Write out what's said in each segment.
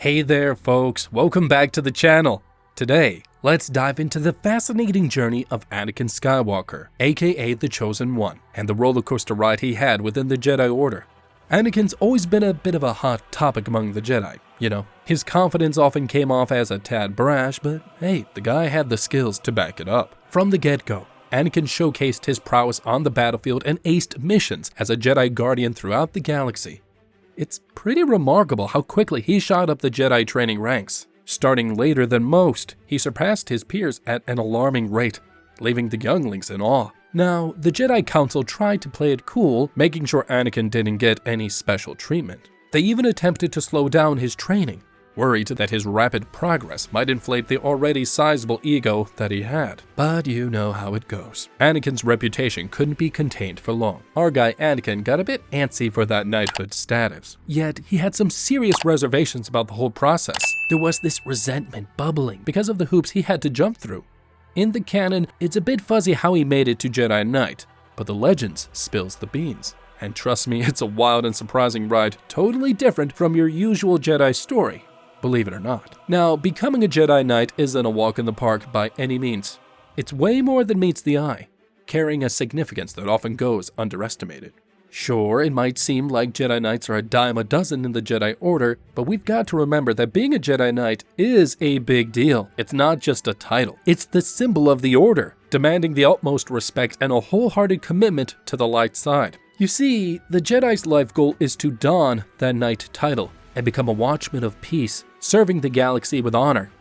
Hey there folks, welcome back to the channel. Today, let's dive into the fascinating journey of Anakin Skywalker, aka the Chosen One, and the roller coaster ride he had within the Jedi Order. Anakin's always been a bit of a hot topic among the Jedi, you know. His confidence often came off as a tad brash, but hey, the guy had the skills to back it up. From the get-go, Anakin showcased his prowess on the battlefield and aced missions as a Jedi Guardian throughout the galaxy. It's pretty remarkable how quickly he shot up the Jedi training ranks. Starting later than most, he surpassed his peers at an alarming rate, leaving the younglings in awe. Now, the Jedi Council tried to play it cool, making sure Anakin didn't get any special treatment. They even attempted to slow down his training, worried that his rapid progress might inflate the already sizable ego that he had. But you know how it goes. Anakin's reputation couldn't be contained for long. Our guy Anakin got a bit antsy for that knighthood status. Yet, he had some serious reservations about the whole process. There was this resentment bubbling because of the hoops he had to jump through. In the canon, it's a bit fuzzy how he made it to Jedi Knight, but the legends spills the beans. And trust me, it's a wild and surprising ride, totally different from your usual Jedi story. Believe it or not. Now, becoming a Jedi Knight isn't a walk in the park by any means. It's way more than meets the eye, carrying a significance that often goes underestimated. Sure, it might seem like Jedi Knights are a dime a dozen in the Jedi Order, but we've got to remember that being a Jedi Knight is a big deal. It's not just a title, it's the symbol of the Order, demanding the utmost respect and a wholehearted commitment to the light side. You see, the Jedi's life goal is to don that Knight title and become a watchman of peace, serving the galaxy with honor.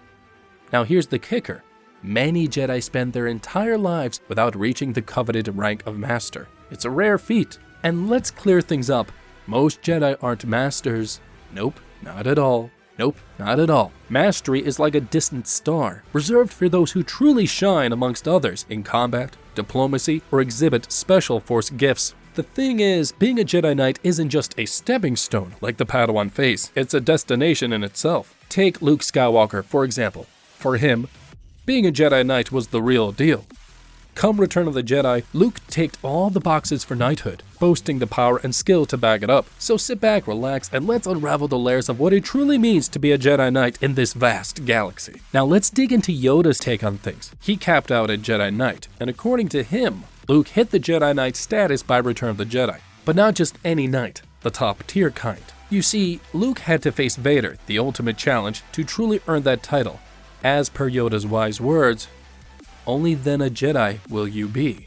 Now here's the kicker. Many Jedi spend their entire lives without reaching the coveted rank of Master. It's a rare feat. And let's clear things up. Most Jedi aren't Masters. Nope, not at all. Nope, not at all. Mastery is like a distant star, reserved for those who truly shine amongst others in combat, diplomacy, or exhibit special force gifts. The thing is, being a Jedi Knight isn't just a stepping stone like the Padawan face, it's a destination in itself. Take Luke Skywalker, for example. For him, being a Jedi Knight was the real deal. Come Return of the Jedi, Luke ticked all the boxes for knighthood, boasting the power and skill to back it up. So sit back, relax, and let's unravel the layers of what it truly means to be a Jedi Knight in this vast galaxy. Now let's dig into Yoda's take on things. He capped out at Jedi Knight, and according to him, Luke hit the Jedi Knight status by Return of the Jedi. But not just any knight, the top tier kind. You see, Luke had to face Vader, the ultimate challenge, to truly earn that title. As per Yoda's wise words, only then a Jedi will you be.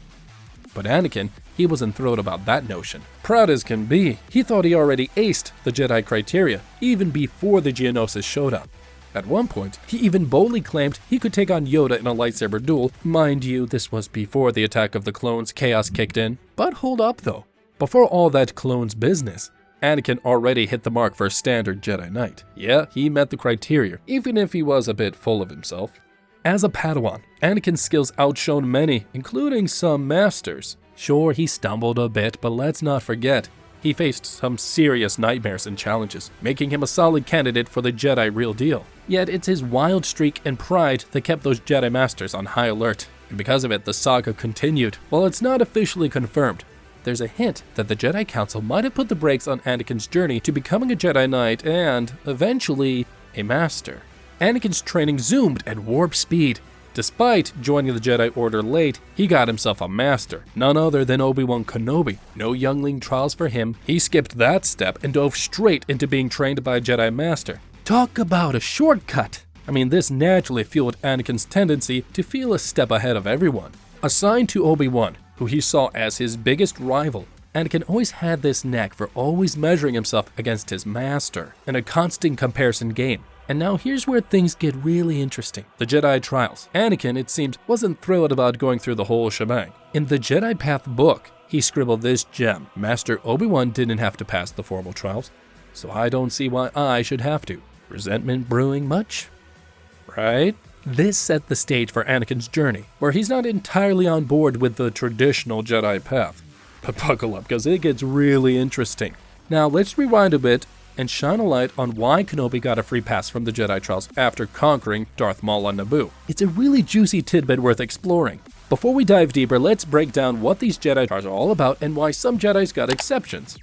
But Anakin, he wasn't thrilled about that notion. Proud as can be, he thought he already aced the Jedi criteria, even before the geonosis showed up. At one point, he even boldly claimed he could take on Yoda in a lightsaber duel. Mind you, this was before the attack of the clones chaos kicked in. But hold up though. Before all that clones business, Anakin already hit the mark for a standard Jedi Knight. Yeah, he met the criteria, even if he was a bit full of himself. As a Padawan, Anakin's skills outshone many, including some Masters. Sure, he stumbled a bit, but let's not forget, he faced some serious nightmares and challenges, making him a solid candidate for the Jedi real deal. Yet it's his wild streak and pride that kept those Jedi Masters on high alert, and because of it, the saga continued. While it's not officially confirmed, there's a hint that the Jedi Council might have put the brakes on Anakin's journey to becoming a Jedi Knight and, eventually, a Master. Anakin's training zoomed at warp speed. Despite joining the Jedi Order late, he got himself a Master, none other than Obi-Wan Kenobi. No youngling trials for him, he skipped that step and dove straight into being trained by a Jedi Master. Talk about a shortcut! I mean, this naturally fueled Anakin's tendency to feel a step ahead of everyone. Assigned to Obi-Wan, who he saw as his biggest rival, Anakin always had this knack for always measuring himself against his Master in a constant comparison game. And now here's where things get really interesting. The Jedi Trials. Anakin, it seems, wasn't thrilled about going through the whole shebang. In the Jedi Path book, he scribbled this gem. Master Obi-Wan didn't have to pass the formal trials, so I don't see why I should have to. Resentment brewing much? Right? This set the stage for Anakin's journey, where he's not entirely on board with the traditional Jedi path. But buckle up, because it gets really interesting. Now let's rewind a bit and shine a light on why Kenobi got a free pass from the Jedi Trials after conquering Darth Maul on Naboo. It's a really juicy tidbit worth exploring. Before we dive deeper, let's break down what these Jedi Trials are all about and why some Jedis got exceptions.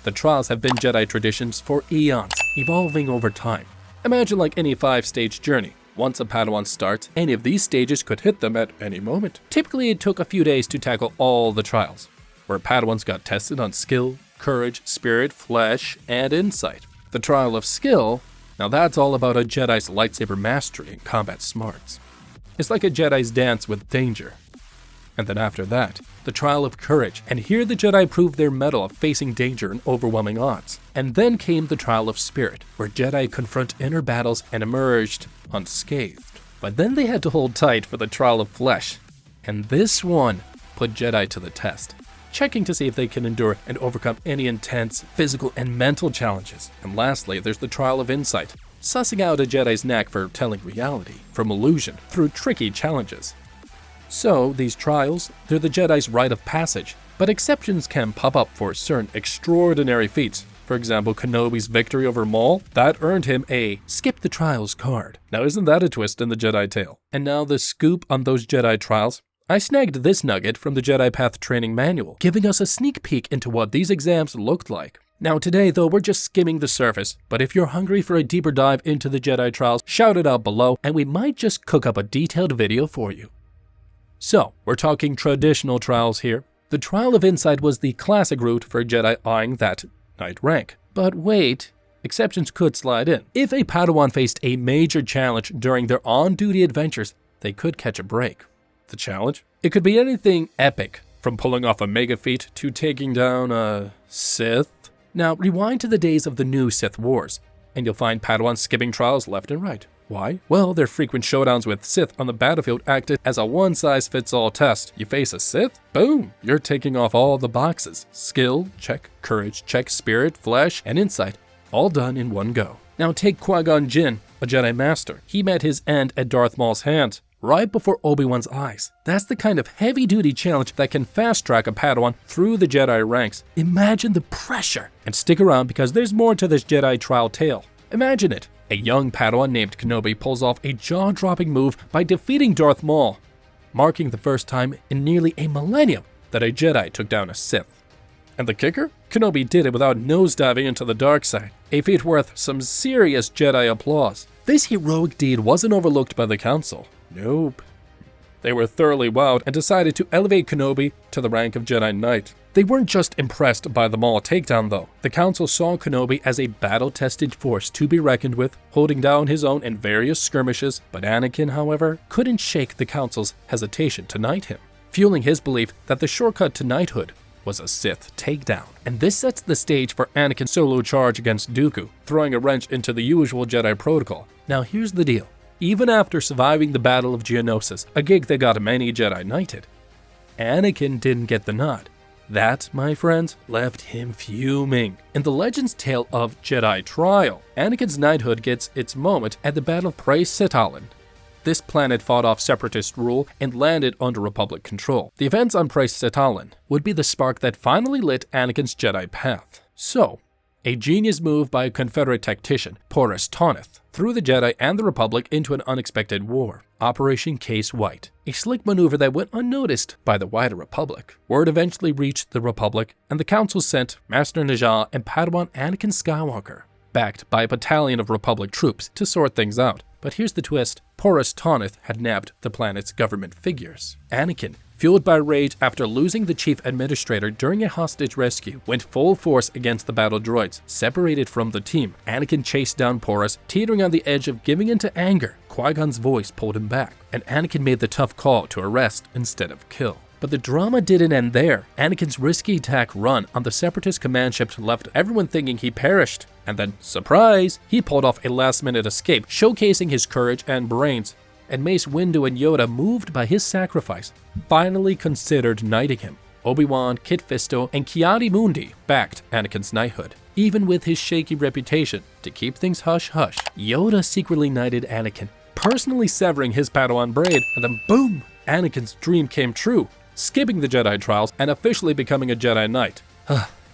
The trials have been Jedi traditions for eons, evolving over time. Imagine like any 5-stage journey. Once a Padawan starts, any of these stages could hit them at any moment. Typically, it took a few days to tackle all the trials, where Padawans got tested on skill, courage, spirit, flesh, and insight. The trial of skill, now that's all about a Jedi's lightsaber mastery and combat smarts. It's like a Jedi's dance with danger. And then after that, the trial of courage, and here the Jedi proved their mettle of facing danger and overwhelming odds. And then came the trial of spirit, where Jedi confront inner battles and emerged unscathed. But then they had to hold tight for the trial of flesh, and this one put Jedi to the test, checking to see if they can endure and overcome any intense physical and mental challenges. And lastly, there's the trial of insight, sussing out a Jedi's knack for telling reality from illusion through tricky challenges. So, these trials, they're the Jedi's rite of passage, but exceptions can pop up for certain extraordinary feats. For example, Kenobi's victory over Maul, that earned him a skip the trials card. Now isn't that a twist in the Jedi tale? And now the scoop on those Jedi trials. I snagged this nugget from the Jedi Path Training Manual, giving us a sneak peek into what these exams looked like. Now today though, we're just skimming the surface, but if you're hungry for a deeper dive into the Jedi trials, shout it out below and we might just cook up a detailed video for you. So, we're talking traditional trials here. The trial of insight was the classic route for a Jedi eyeing that knight rank. But wait, exceptions could slide in. If a Padawan faced a major challenge during their on-duty adventures, they could catch a break. The challenge? It could be anything epic, from pulling off a mega feat to taking down a Sith. Now, rewind to the days of the new Sith Wars, and you'll find Padawans skipping trials left and right. Why? Well, their frequent showdowns with Sith on the battlefield acted as a one-size-fits-all test. You face a Sith? Boom! You're taking off all the boxes. Skill, check. Courage, check. Spirit, flesh, and insight, all done in one go. Now take Qui-Gon Jinn, a Jedi Master. He met his end at Darth Maul's hands, right before Obi-Wan's eyes. That's the kind of heavy-duty challenge that can fast-track a Padawan through the Jedi ranks. Imagine the pressure! And stick around because there's more to this Jedi trial tale. Imagine it. A young Padawan named Kenobi pulls off a jaw-dropping move by defeating Darth Maul, marking the first time in nearly a millennium that a Jedi took down a Sith. And the kicker? Kenobi did it without nosediving into the dark side, a feat worth some serious Jedi applause. This heroic deed wasn't overlooked by the Council. Nope. They were thoroughly wowed and decided to elevate Kenobi to the rank of Jedi Knight. They weren't just impressed by the Maul takedown though. The Council saw Kenobi as a battle-tested force to be reckoned with, holding down his own in various skirmishes, but Anakin, however, couldn't shake the Council's hesitation to knight him, fueling his belief that the shortcut to knighthood was a Sith takedown. And this sets the stage for Anakin's solo charge against Dooku, throwing a wrench into the usual Jedi protocol. Now here's the deal. Even after surviving the Battle of Geonosis, a gig that got many Jedi knighted, Anakin didn't get the nod. That, my friends, left him fuming. In the legend's tale of Jedi Trial, Anakin's knighthood gets its moment at the Battle of Praise Setalin. This planet fought off Separatist rule and landed under Republic control. The events on Praise Setalin would be the spark that finally lit Anakin's Jedi path. So, a genius move by a Confederate tactician, Porus Toneth, threw the Jedi and the Republic into an unexpected war, Operation Case White, a slick maneuver that went unnoticed by the wider Republic. Word eventually reached the Republic, and the Council sent Master Najah and Padawan Anakin Skywalker, backed by a battalion of Republic troops, to sort things out. But here's the twist. Porus Toneth had nabbed the planet's government figures. Anakin, fueled by rage after losing the chief administrator during a hostage rescue, went full force against the battle droids. Separated from the team, Anakin chased down Porus, teetering on the edge of giving into anger. Qui-Gon's voice pulled him back, and Anakin made the tough call to arrest instead of kill. But the drama didn't end there. Anakin's risky attack run on the Separatist command ship left everyone thinking he perished. And then, surprise, he pulled off a last-minute escape, showcasing his courage and brains. And Mace Windu and Yoda, moved by his sacrifice, finally considered knighting him. Obi-Wan, Kit Fisto, and Ki-Adi-Mundi backed Anakin's knighthood, even with his shaky reputation. To keep things hush-hush, Yoda secretly knighted Anakin, personally severing his Padawan braid, and then boom, Anakin's dream came true, skipping the Jedi trials and officially becoming a Jedi Knight.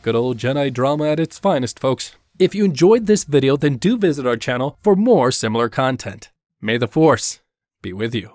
Good old Jedi drama at its finest, folks. If you enjoyed this video, then do visit our channel for more similar content. May the Force be with you.